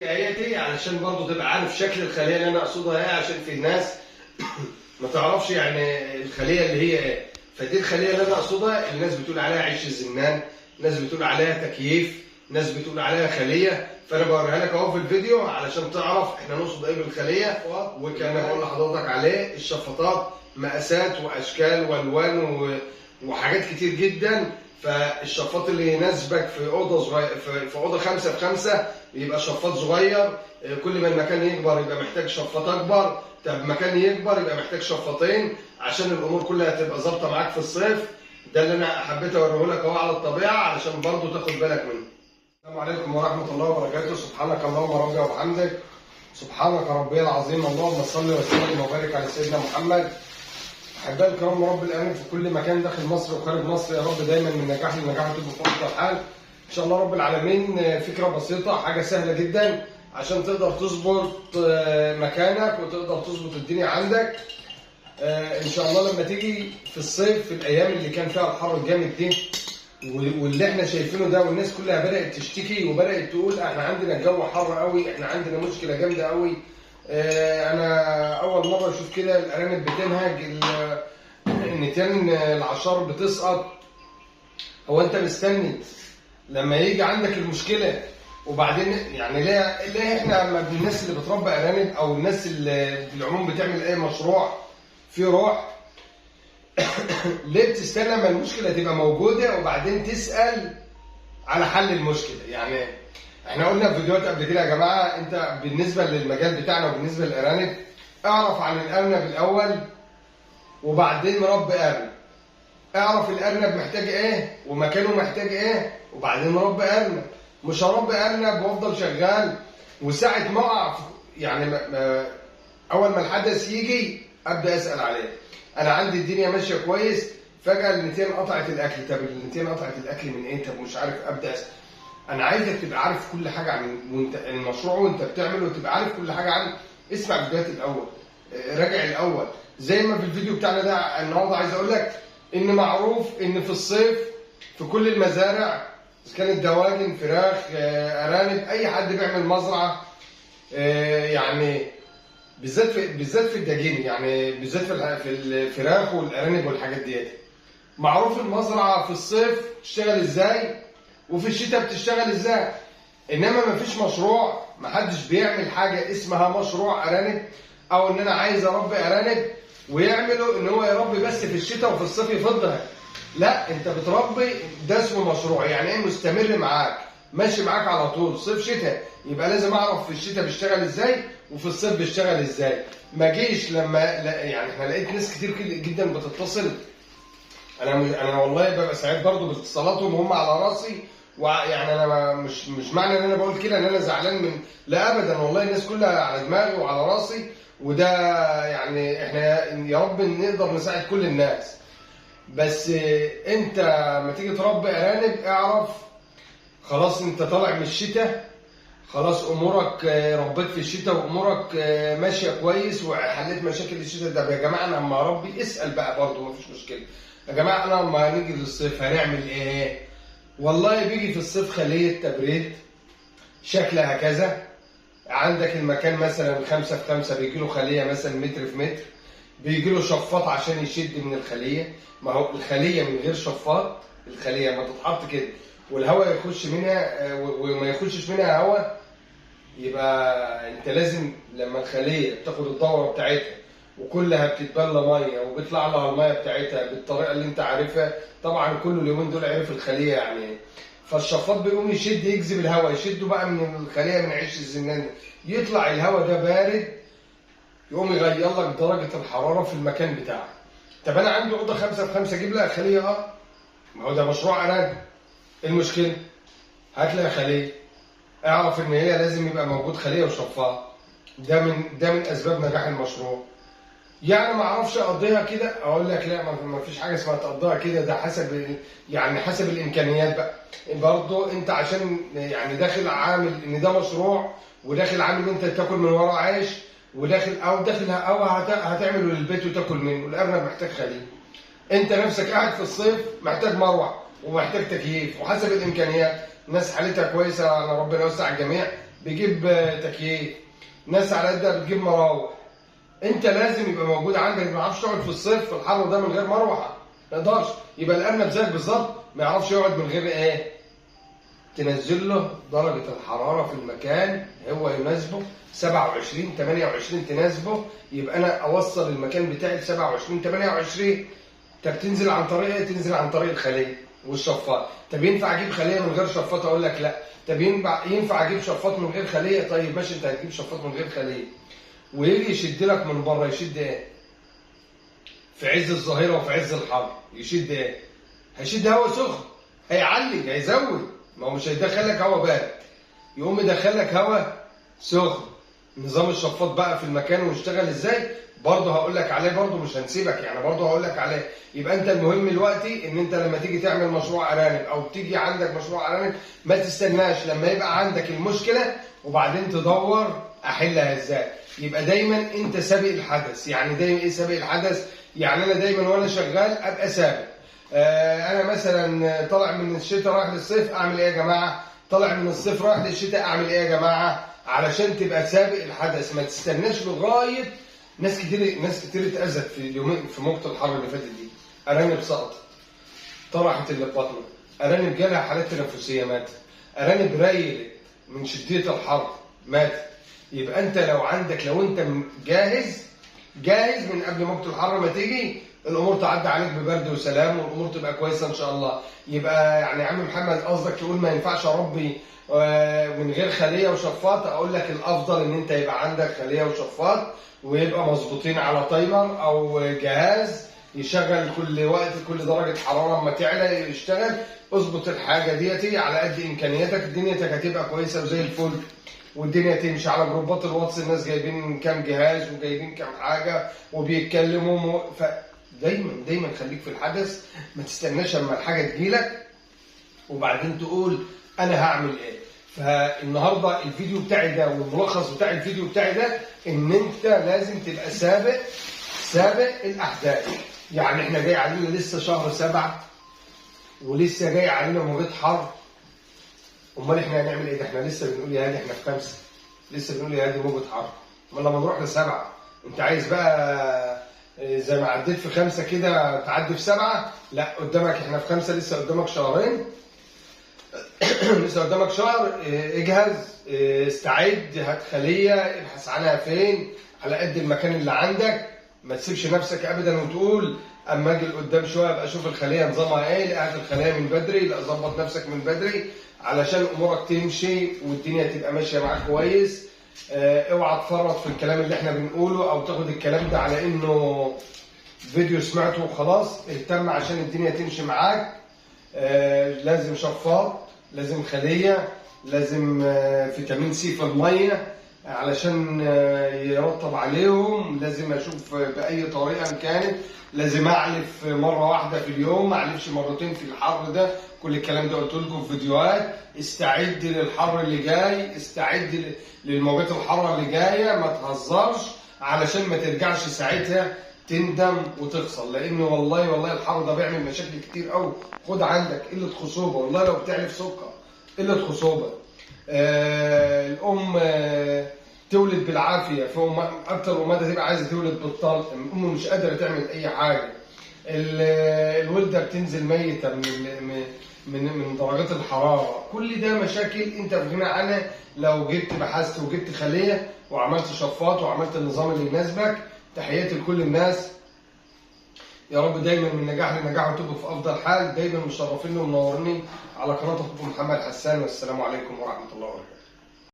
دي علشان برضه تبقى عارف شكل الخليه اللي انا اقصدها ايه، عشان في الناس ما تعرفش يعني الخليه اللي هي ايه. فدي الخليه اللي انا اقصدها، الناس بتقول عليها عيش الزنان، ناس بتقول عليها تكييف، ناس بتقول عليها خليه. فانا بوريها لك اهو في الفيديو علشان تعرف احنا نقصد ايه بالخليه. وكان بقول لحضرتك عليه الشفاطات مقاسات واشكال والوان وحاجات كتير جدا. فالشفاط اللي يناسبك في اوضه صغيره، في اوضه 5 في 5 يبقى شفاط صغير. كل ما المكان يكبر يبقى محتاج شفاط اكبر. طب مكان يكبر يبقى محتاج شفاطين عشان الامور كلها تبقى ظابطه معاك في الصيف. ده اللي انا حبيت اوريه لك اهو على الطبيعه علشان برضه تاخد بالك منه. السلام عليكم ورحمه الله وبركاته. سبحانك اللهم ربي وبحمدك، سبحانك ربي العظيم. اللهم صل وسلم وبارك على سيدنا محمد. احبائي الكرام، رب العالمين في كل مكان داخل مصر وخارج مصر، يا رب دايما من نجاح لنجاح تبقوا في افضل حال ان شاء الله رب العالمين. فكره بسيطه، حاجه سهله جدا عشان تقدر تظبط مكانك وتقدر تظبط الدنيا عندك ان شاء الله لما تيجي في الصيف، في الايام اللي كان فيها الحر الجامد دي واللي احنا شايفينه ده، والناس كلها بدات تشتكي وبدات تقول احنا عندنا الجو حر قوي، احنا عندنا مشكله جامده قوي. انا اول مره اشوف كده الارانب بتنهج، النتان العشار بتسقط. هو انت مستني لما يجي عندك المشكله وبعدين يعني ليه احنا الناس اللي بتربي ارانب او الناس اللي في العموم بتعمل اي مشروع في روح ليه بتستنى لما المشكله تبقى موجوده وبعدين تسال على حل المشكله؟ يعني احنا قلنا في فيديوهات قبل كده يا جماعه، انت بالنسبه للمجال بتاعنا وبالنسبه للارانب اعرف عن الارنب الاول وبعدين ربي ارنب. اعرف الارنب محتاج ايه ومكانه محتاج ايه وبعدين ربي ارنب. مش هربي ارنب وافضل شغال وساعه ما اقع يعني اول ما الحدث يجي ابدا اسال عليه. انا عندي الدنيا ماشيه كويس، فجاه النتين قطعت الاكل. طب النتين قطعت الاكل من ايه؟ طب مش عارف ابدا اسال. انا عايزك تبقى عارف كل حاجه عن وانت المشروع وانت بتعمله، وتبقى عارف كل حاجه عنه. اسمع الفيديوهات الاول، راجع الاول. زي ما في الفيديو بتاعنا ده النهارده عايز اقول لك ان معروف ان في الصيف في كل المزارع، اذا كانت دواجن، فراخ، ارانب، اي حد بيعمل مزرعه، يعني بالذات في الدجاج، يعني بالذات في الفراخ والارانب والحاجات ديت. معروف المزرعه في الصيف بتشتغل ازاي وفي الشتاء بتشتغل ازاي. انما مفيش مشروع، محدش بيعمل حاجه اسمها مشروع ارانب او ان انا عايز اربي ارانب ويعملوا ان هو يربي بس في الشتاء وفي الصيف يفضها. لا، انت بتربي، ده اسمه مشروع. يعني ايه؟ مستمر معاك، ماشي معاك على طول، صيف شتاء. يبقى لازم اعرف في الشتاء بيشتغل ازاي وفي الصيف بيشتغل ازاي. ما جيش لما يعني احنا لقيت ناس كتير جدا بتتصل. انا والله ببقى سعيد برضو باتصالاتهم وهم على راسي. ويعني انا مش معنى ان انا بقول كده ان انا زعلان من، لا ابدا، والله الناس كلها على دماغي وعلى راسي. وده يعني احنا يا رب نقدر نساعد كل الناس. بس انت لما تيجي تربي ارانب اعرف خلاص انت طالع من الشتاء، خلاص امورك ربيت في الشتاء وامورك ماشيه كويس وحليت مشاكل الشتاء. ده يا جماعه انا لما اربي اسال بقى برضه مفيش مشكله. يا جماعه انا لما نيجي للصيف هنعمل ايه؟ والله بيجي في الصيف خليه تبريد شكلها كذا. عندك المكان مثلا 5 في 5 بيجي له خليه مثلا متر في متر، بيجي له شفاط عشان يشد من الخليه. ما هو الخليه من غير شفاط، الخليه ما تتحط كده والهواء يخش منها وما يخشش منها هواء، يبقى انت لازم لما الخليه بتاخد الدوره بتاعتها وكلها بتتبلى ميه وبيطلع لها الميه بتاعتها بالطريقه اللي انت عارفها. طبعا كل اليومين دول عرف الخليه يعني ايه. فالشفاط بيقوم يشد، يجذب الهواء، يشده بقى من الخليه من عيش الزنان، يطلع الهواء ده بارد، يقوم يغير لك درجه الحراره في المكان بتاعك. طب انا عندي اوضه 5 في 5 اجيب لها خليه؟ ما هو ده مشروع ارانب. ايه المشكله؟ هات لها خليه. اعرف ان هي لازم يبقى موجود خليه وشفاط. ده من اسباب نجاح المشروع. يعني ما اعرفش اقضيها كده، اقول لك لا ما فيش حاجه اسمها تقضيها كده. ده حسب الامكانيات بقى. برضه انت عشان يعني داخل عامل ان ده مشروع، وداخل عامل انت تاكل من وراه عيش، وداخل او هتعمله للبيت وتاكل منه. الارنب محتاج خليه. انت نفسك قاعد في الصيف محتاج مروح ومحتاج تكييف، وحسب الامكانيات. ناس حالتها كويسه، انا ربنا يوسع الجميع، بيجيب تكييف، ناس على قدها بتجيب مراوح. انت لازم يبقى موجود عندك. ما تعرفش تقعد في الصيف في الحر ده من غير مروحه، ما يقدرش. يبقى الارنب زيك بالظبط، ما يعرفش يقعد من غير ايه؟ تنزل له درجه الحراره في المكان هو يناسبه 27 28 تناسبه. يبقى انا اوصل المكان بتاعي ل 27 28. طب تنزل عن طريق ايه؟ تنزل عن طريق الخليه والشفاط. طب ينفع اجيب خليه من غير شفاط؟ اقول لك لا. طب ينفع اجيب شفاط من غير خليه؟ طيب ماشي، انت هتجيب شفاط من غير خليه ويجي يشد لك من بره. يشد ايه؟ في عز الظهيره وفي عز الحر يشد ايه؟ هيشد هواء سخن، هيعلي، هيزود. ما هو مش هيدخلك هواء بارد، يقوم يدخلك هواء سخن. نظام الشفاط بقى في المكان ويشتغل ازاي برضه هقول لك عليه، برضه مش هنسيبك يعني، برضه هقول لك عليه. يبقى انت المهم دلوقتي ان انت لما تيجي تعمل مشروع ارانب او تيجي عندك مشروع ارانب ما تستناش لما يبقى عندك المشكله وبعدين تدور احلها ازاي. يبقى دايما انت سابق الحدث. يعني دايما ايه سابق الحدث؟ يعني انا دايما وانا شغال ابقى سابق. انا مثلا طالع من الشتاء رايح للصيف، اعمل ايه يا جماعه؟ طالع من الصيف رايح للشتاء، اعمل ايه يا جماعه؟ علشان تبقى سابق الحدث. ما تستناش لغايه ناس كتير اتأذت في اليومين في موجة الحر اللي فاتت دي. ارانب سقطت، طرحت اللي في بطنها، ارانب جالها حالات تنفسيه ماتت، ارانب ريلت من شديه الحر ماتت. يبقى انت لو انت جاهز من قبل موجة الحر ما تيجي، الامور تعدي عليك ببرد وسلام والامور تبقى كويسه ان شاء الله. يبقى يعني يا عم محمد قصدك تقول ما ينفعش اربي من غير خليه وشفاط؟ اقول لك الافضل ان انت يبقى عندك خليه وشفاط ويبقى مظبوطين على تايمر او جهاز يشغل كل وقت كل درجه حراره اما تعلى يشتغل. اظبط الحاجه ديتي على قد امكانياتك، دنيتك هتبقى كويسه وزي الفل والدنيا تمشي. على جروبات الواتس الناس جايبين كام جهاز وجايبين كام حاجه وبيتكلموا دايما خليك في الحدث. ما تستناش اما الحاجه تجيلك وبعدين تقول انا هعمل ايه. فالنهارده الفيديو بتاعي ده والملخص بتاع الفيديو بتاعي ده ان انت لازم تبقى سابق الاحداث. يعني احنا جاي علينا لسه شهر 7 ولسه جاي علينا موجة حر. امال احنا هنعمل ايه؟ ده احنا لسه بنقول يا هادي احنا في 5، لسه بنقول يا هادي موجة حر. امال لما نروح ل7 انت عايز بقى زي ما عديت في 5 كده تعدي في 7؟ لا، قدامك احنا في 5 لسه قدامك شهرين لسه قدامك شهر. اجهز، استعد، هات خليه، ابحث عنها فين على قد المكان اللي عندك. ما تسيبش نفسك ابدا وتقول اما اجي لقدام شويه ابقى اشوف الخليه نظامها ايه. لا، هات الخليه من بدري، لا ظبط نفسك من بدري علشان امورك تمشي والدنيا تبقى ماشيه معاك كويس. اوعى تفرط في الكلام اللي احنا بنقوله او تاخد الكلام ده على انه فيديو سمعته وخلاص. اهتم عشان الدنيا تمشي معاك. لازم شفاط، لازم خليه، لازم فيتامين سي في الميه علشان يرطب عليهم. لازم اشوف باي طريقه كانت. لازم اعلف مره واحده في اليوم، ما اعلفش مرتين في الحر ده. كل الكلام ده قلت لكم في فيديوهات. استعد للحر اللي جاي، استعد للموجات الحاره اللي جايه، ما تهزرش علشان ما ترجعش ساعتها تندم وتخسر. لان والله الحر ده بيعمل مشاكل كتير قوي. خد عندك قله خصوبه، والله لو بتعلف سكر قله خصوبه. الام تولد بالعافيه، اكتر امهات هتبقى عايزه تولد بالطلق، الام مش قادره تعمل اي حاجه. الولده بتنزل ميته من درجات الحراره. كل ده مشاكل انت في غنى عنها لو جبت بحثت وجبت خليه وعملت شفاط وعملت النظام اللي يناسبك. تحياتي لكل الناس، يا رب دايما من نجاح لنجاح وتبقوا في افضل حال. دايما مشرفيني ومنورني على قناه اخوكم محمد حسان، والسلام عليكم ورحمه الله وبركاته.